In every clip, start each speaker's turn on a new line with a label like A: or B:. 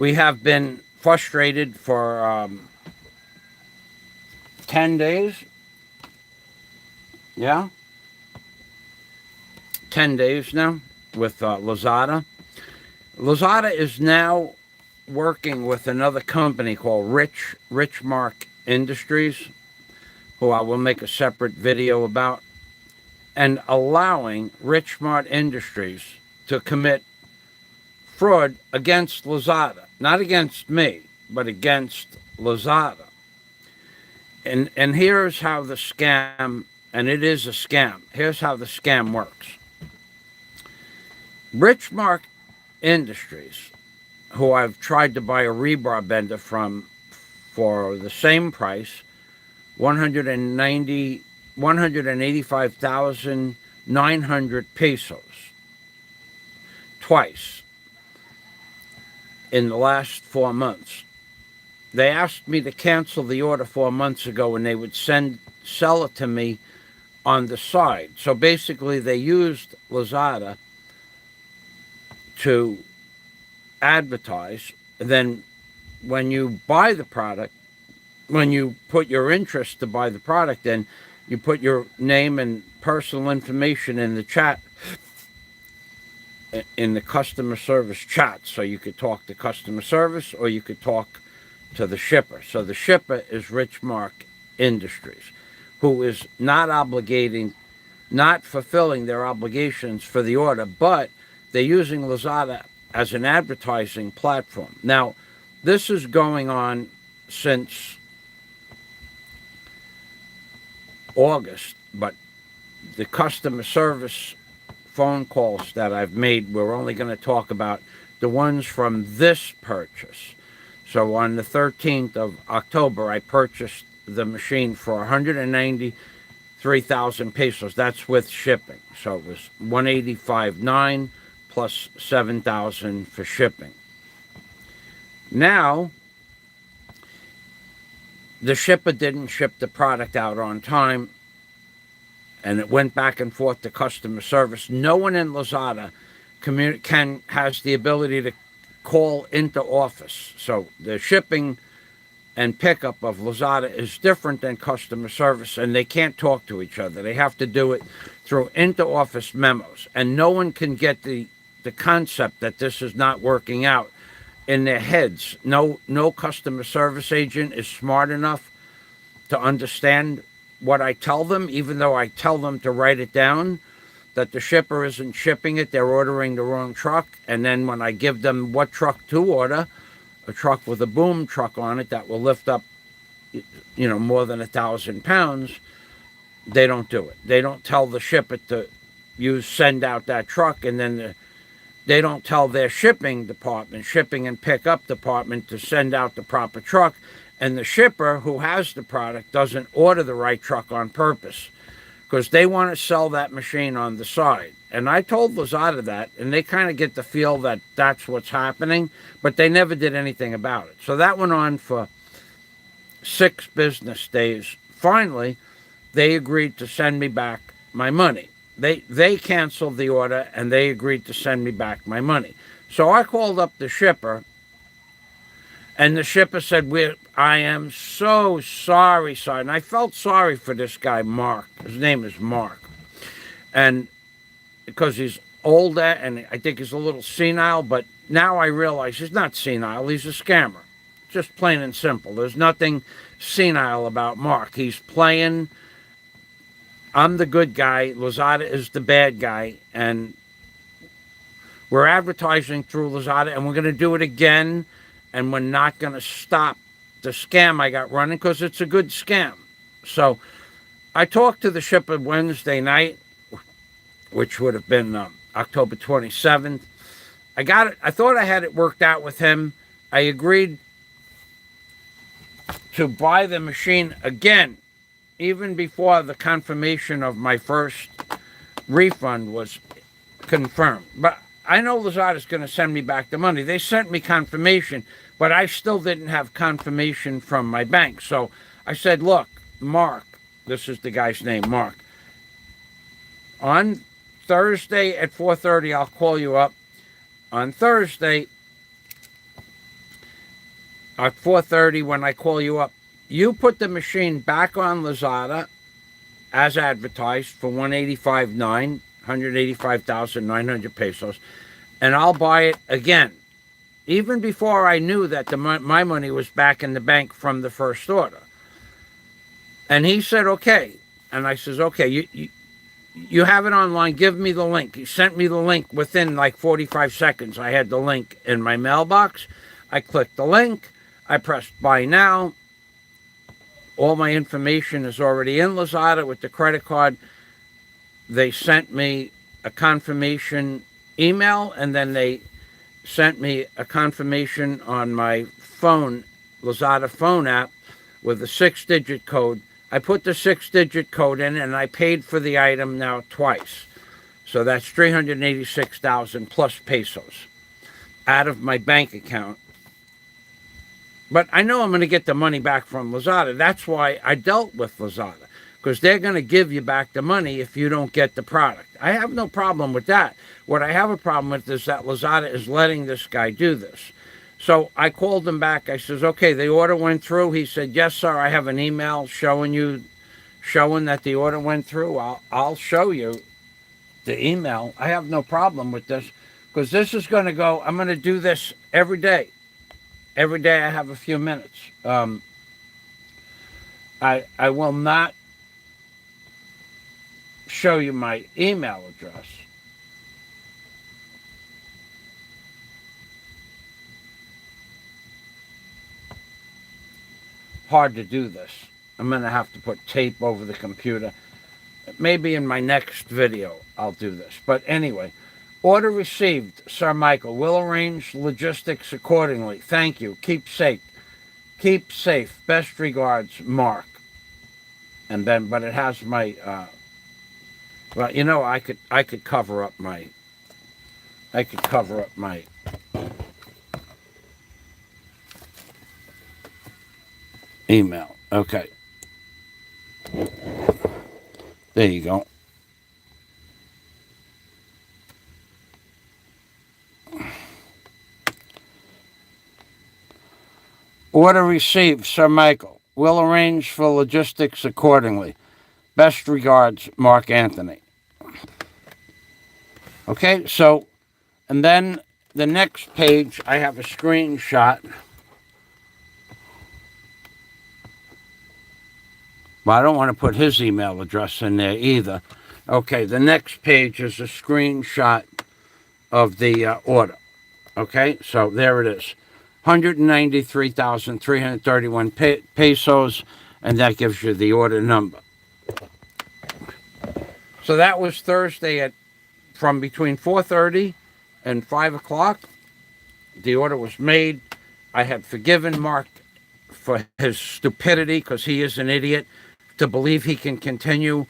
A: We have been frustrated for 10 days. Yeah, 10 days now with Lazada. Lazada is now working with another company called Richmark Industries, who I will make a separate video about, and allowing Richmark Industries to commit fraud against Lazada, not against me, but against Lazada. And here's how the scam, and it is a scam. Here's how the scam works. Richmark Industries, who I've tried to buy a rebar bender from for the same price, 185,900 pesos, twice in the last 4 months. They asked me to cancel the order 4 months ago, and they would sell it to me on the side. So basically, they used Lazada to advertise. Then when you buy the product, when you put your interest to buy the product in, you put your name and personal information in the chat, in the customer service chat. So you could talk to customer service, or you could talk to the shipper. So the shipper is Richmark Industries, who is not fulfilling their obligations for the order, but they're using Lazada as an advertising platform. Now, this is going on since August, but the customer service phone calls that I've made, we're only going to talk about the ones from this purchase. So on the 13th of October, I purchased the machine for 193,000 pesos. That's with shipping. So it was 185,900 plus 7,000 for shipping. Now, the shipper didn't ship the product out on time, and it went back and forth to customer service. No one in Lazada has the ability to call into office. So the shipping and pickup of Lazada is different than customer service, and they can't talk to each other. They have to do it through inter-office memos, and no one can get the concept that this is not working out in their heads. No customer service agent is smart enough to understand what I tell them, even though I tell them to write it down, that the shipper isn't shipping it, they're ordering the wrong truck. And then when I give them what truck to order, a truck with a boom truck on it that will lift up, more than 1,000 pounds, they don't do it. They don't tell the shipper to send out that truck, and then they don't tell their shipping and pickup department to send out the proper truck. And the shipper who has the product doesn't order the right truck on purpose, because they want to sell that machine on the side. And I told Lazada that, and they kind of get the feel that that's what's happening, but they never did anything about it. So that went on for 6 business days. Finally, they agreed to send me back my money. They canceled the order, and they agreed to send me back my money. So I called up the shipper, and the shipper said, I am so sorry. And I felt sorry for this guy, Mark. His name is Mark. And because he's older, and I think he's a little senile, but now I realize he's not senile. He's a scammer. Just plain and simple. There's nothing senile about Mark. He's playing. I'm the good guy. Lazada is the bad guy. And we're advertising through Lazada, and we're going to do it again. And we're not going to stop the scam I got running, because it's a good scam. So I talked to the shipper Wednesday night, which would have been October 27th. I thought I had it worked out with him. I agreed to buy the machine again, even before the confirmation of my first refund was confirmed. But I know Lazada's going to send me back the money. They sent me confirmation, but I still didn't have confirmation from my bank. So I said, look, Mark, this is the guy's name, Mark. On Thursday at 4:30, I'll call you up. On Thursday, at 4:30 when I call you up, you put the machine back on Lazada as advertised for 185,900 pesos, and I'll buy it again, even before I knew that my money was back in the bank from the first order. And he said, okay. And I says, okay, you have it online. Give me the link. He sent me the link within like 45 seconds. I had the link in my mailbox. I clicked the link. I pressed buy now. All my information is already in Lazada with the credit card. They sent me a confirmation email, and then they sent me a confirmation on my phone, Lazada phone app, with a 6-digit code. I put the 6-digit code in, and I paid for the item now twice. So that's 386,000 plus pesos out of my bank account. But I know I'm going to get the money back from Lazada. That's why I dealt with Lazada, because they're going to give you back the money if you don't get the product. I have no problem with that. What I have a problem with is that Lazada is letting this guy do this. So I called him back. I says, okay, the order went through. He said, yes, sir, I have an email showing that the order went through. I'll show you the email. I have no problem with this, because this is going to go, I'm going to do this every day. Every day I have a few minutes. I will not show you my email address. Hard to do this. I'm going to have to put tape over the computer. Maybe in my next video I'll do this. But anyway, order received, Sir Michael. We'll arrange logistics accordingly. Thank you. Keep safe. Keep safe. Best regards, Mark. And then, but it has my, well, you know, I could cover up my email. Okay. There you go. Order received, Sir Michael. We'll arrange for logistics accordingly. Best regards, Mark Anthony. Okay, so, and then the next page, I have a screenshot. Well, I don't want to put his email address in there either. Okay, the next page is a screenshot of the order. Okay, so there it is. 193,331 pesos, and that gives you the order number. So that was Thursday from between 4:30 and 5 o'clock. The order was made. I had forgiven Mark for his stupidity, because he is an idiot, to believe he can continue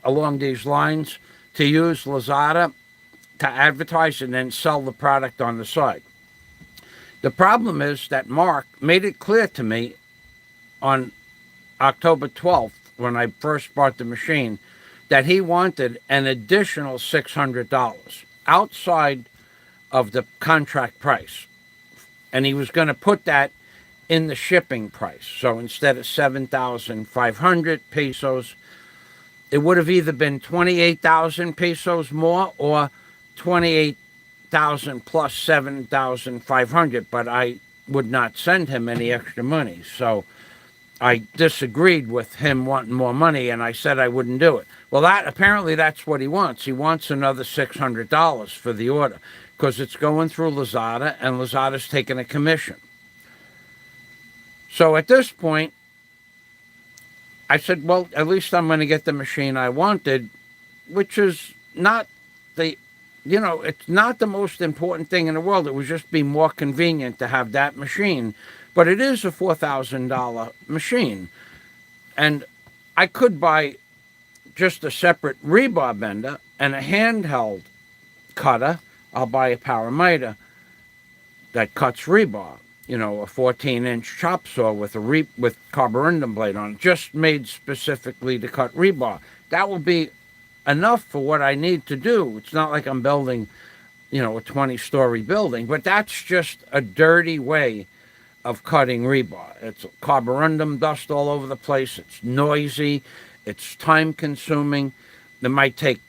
A: along these lines to use Lazada to advertise and then sell the product on the side. The problem is that Mark made it clear to me on October 12th, when I first bought the machine, that he wanted an additional $600 outside of the contract price. And he was going to put that in the shipping price. So instead of 7,500 pesos, it would have either been 28,000 pesos more or 28,000 plus 7,500, but I would not send him any extra money. So I disagreed with him wanting more money, and I said I wouldn't do it. Well, apparently that's what he wants. He wants another $600 for the order, because it's going through Lazada, and Lazada's taking a commission. So at this point, I said, well, at least I'm going to get the machine I wanted, which is not it's not the most important thing in the world. It would just be more convenient to have that machine. But it is a $4,000 machine. And I could buy just a separate rebar bender and a handheld cutter. I'll buy a power miter that cuts rebar. A 14-inch chop saw with carborundum blade on it, just made specifically to cut rebar. That will be enough for what I need to do. It's not like I'm building, a 20-story building, but that's just a dirty way of cutting rebar. It's carborundum dust all over the place. It's noisy. It's time consuming. It might take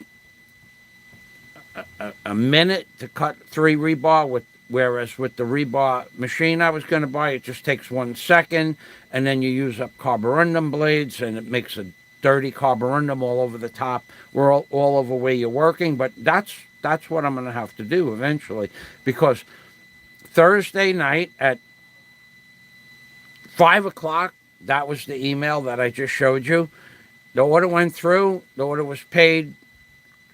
A: a minute to cut 3 rebar, whereas with the rebar machine I was going to buy, it just takes 1 second, and then you use up carborundum blades, and it makes a dirty carborundum all over the top, all over where you're working. But that's what I'm going to have to do eventually, because Thursday night at 5 o'clock, that was the email that I just showed you. The order went through. The order was paid.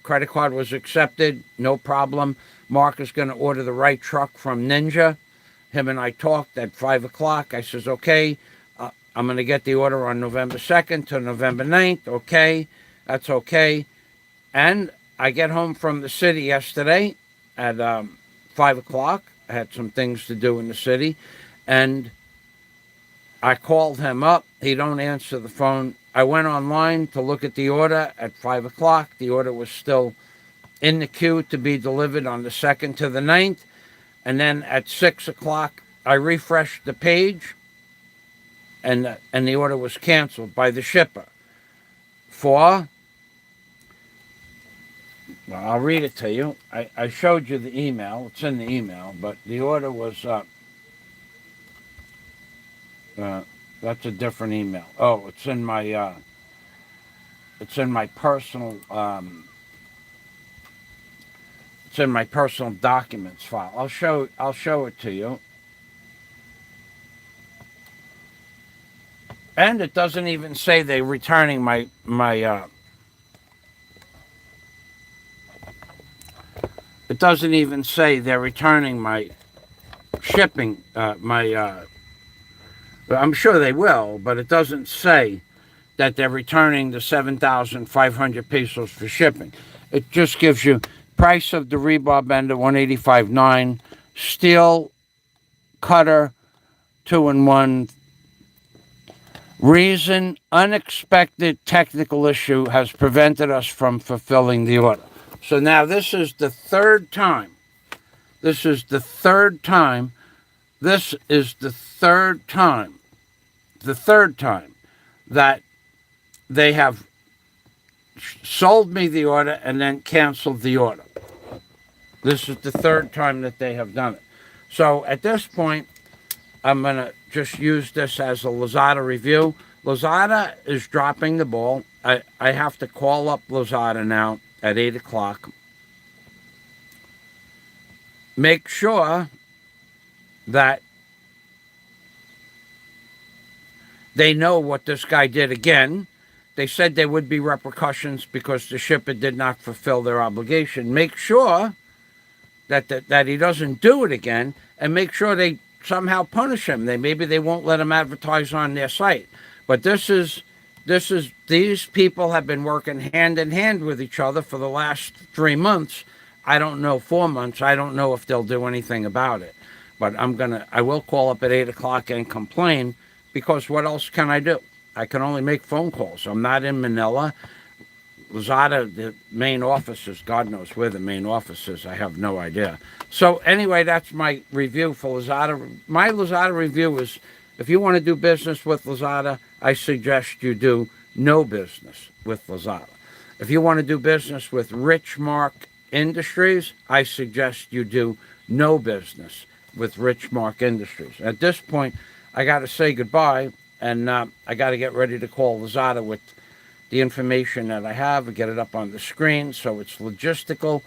A: Credit card was accepted. No problem. Mark is going to order the right truck from Ninja. Him and I talked at 5 o'clock. I says, okay, I'm going to get the order on November 2nd to November 9th. Okay, that's okay. And I get home from the city yesterday at 5 o'clock. I had some things to do in the city. And I called him up. He don't answer the phone. I went online to look at the order at 5 o'clock. The order was still in the queue to be delivered on the 2nd to the 9th. And then at 6 o'clock, I refreshed the page, and the order was canceled by the shipper for, well, I'll read it to you. I showed you the email. It's in the email, but the order was, that's a different email. Oh, it's in my personal, it's in my personal documents file. I'll show it to you. And it doesn't even say they're returning my it doesn't even say they're returning my shipping, I'm sure they will, but it doesn't say that they're returning the 7,500 pesos for shipping. It just gives you price of the rebar bender, $185.9, steel cutter, 2-in-1. Reason, unexpected technical issue has prevented us from fulfilling the order. So now this is the third time. This is the third time that they have sold me the order and then canceled the order. This is the third time that they have done it. So at this point, I'm going to just use this as a Lazada review. Lazada is dropping the ball. I have to call up Lazada now at 8 o'clock. Make sure that they know what this guy did again. They said there would be repercussions because the shipper did not fulfill their obligation. Make sure that he doesn't do it again, and make sure they somehow punish him. Maybe they won't let him advertise on their site. But these people have been working hand in hand with each other for the last 3 months. I don't know, 4 months. I don't know if they'll do anything about it. But I will call up at 8 o'clock and complain, because what else can I do? I can only make phone calls. I'm not in Manila. Lazada, the main offices, God knows where the main office is. I have no idea. So anyway, that's my review for Lazada. My Lazada review is, if you want to do business with Lazada, I suggest you do no business with Lazada. If you want to do business with Richmark Industries, I suggest you do no business with Richmark Industries. At this point, I got to say goodbye, and I got to get ready to call Lazada with the information that I have and get it up on the screen, so it's logistical.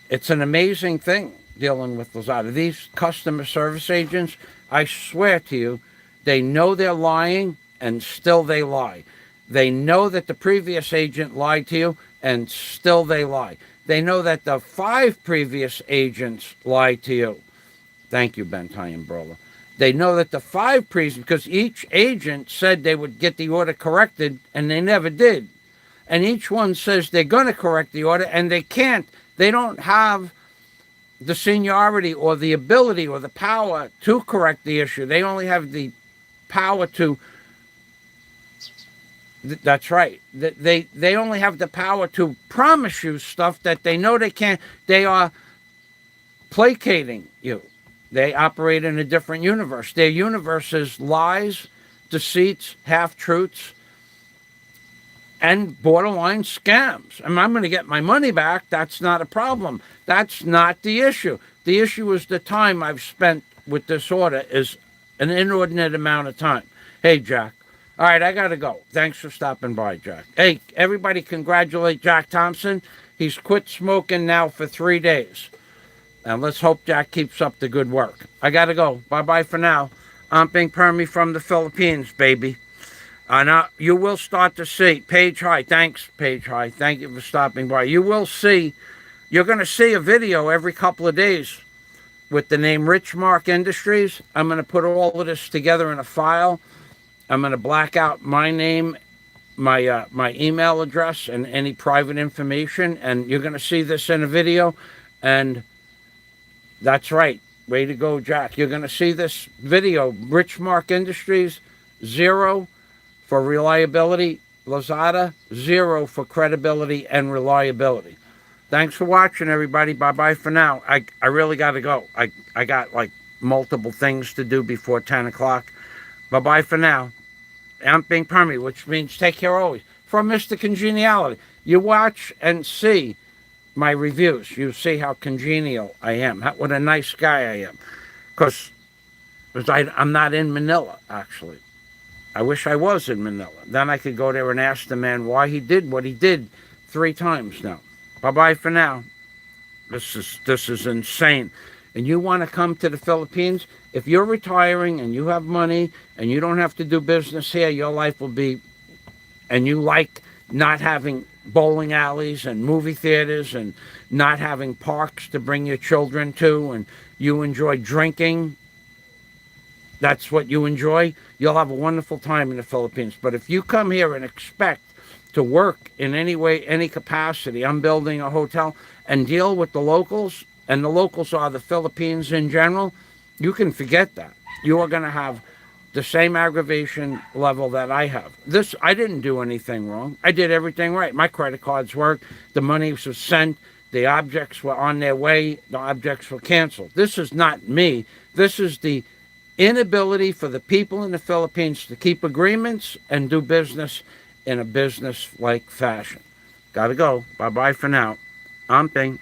A: It's an amazing thing dealing with Lazada. These customer service agents, I swear to you, they know they're lying, and still they lie. They know that the previous agent lied to you, and still they lie. They know that the 5 previous agents lied to you. Thank you, Bentai and Brola. They know that the 5 previous, because each agent said they would get the order corrected, and they never did. And each one says they're going to correct the order, and they can't. They don't have the seniority or the ability or the power to correct the issue. They only have the power to... That's right. They only have the power to promise you stuff that they know they can't. They are placating you. They operate in a different universe. Their universe is lies, deceits, half-truths, and borderline scams. And I'm going to get my money back. That's not a problem. That's not the issue. The issue is the time I've spent with this order is an inordinate amount of time. Hey, Jack. All right, I got to go. Thanks for stopping by, Jack. Hey, everybody congratulate Jack Thompson. He's quit smoking now for 3 days. And let's hope Jack keeps up the good work. I got to go. Bye-bye for now. I'm Ping Permy from the Philippines, baby. Now, you will start to see, Page High, thanks, Page High. Thank you for stopping by. You're going to see a video every couple of days with the name Richmark Industries. I'm going to put all of this together in a file. I'm going to black out my name, my email address, and any private information. And you're going to see this in a video. And that's right. Way to go, Jack. You're going to see this video. Richmark Industries, 0 for reliability. Lazada, 0 for credibility and reliability. Thanks for watching, everybody. Bye-bye for now. I really got to go. I got, like, multiple things to do before 10 o'clock. Bye-bye for now. I'm Ping Permy, which means take care always. From Mr. Congeniality. You watch and see my reviews. You see how congenial I am. What a nice guy I am. Because I'm not in Manila, actually. I wish I was in Manila. Then I could go there and ask the man why he did what he did 3 times now. Bye-bye for now. This is insane. And you want to come to the Philippines? If you're retiring and you have money and you don't have to do business here, your life will be, and you like not having bowling alleys and movie theaters and not having parks to bring your children to, and you enjoy drinking, that's what you enjoy, you'll have a wonderful time in the Philippines. But if you come here and expect to work in any way, any capacity, I'm building a hotel, and deal with the locals, and the locals are the Philippines in general, you can forget that. You are going to have the same aggravation level that I have. I didn't do anything wrong. I did everything right. My credit cards worked. The money was sent. The objects were on their way. The objects were canceled. This is not me. This is the inability for the people in the Philippines to keep agreements and do business in a business-like fashion. Gotta go. Bye-bye for now. I'm Ping.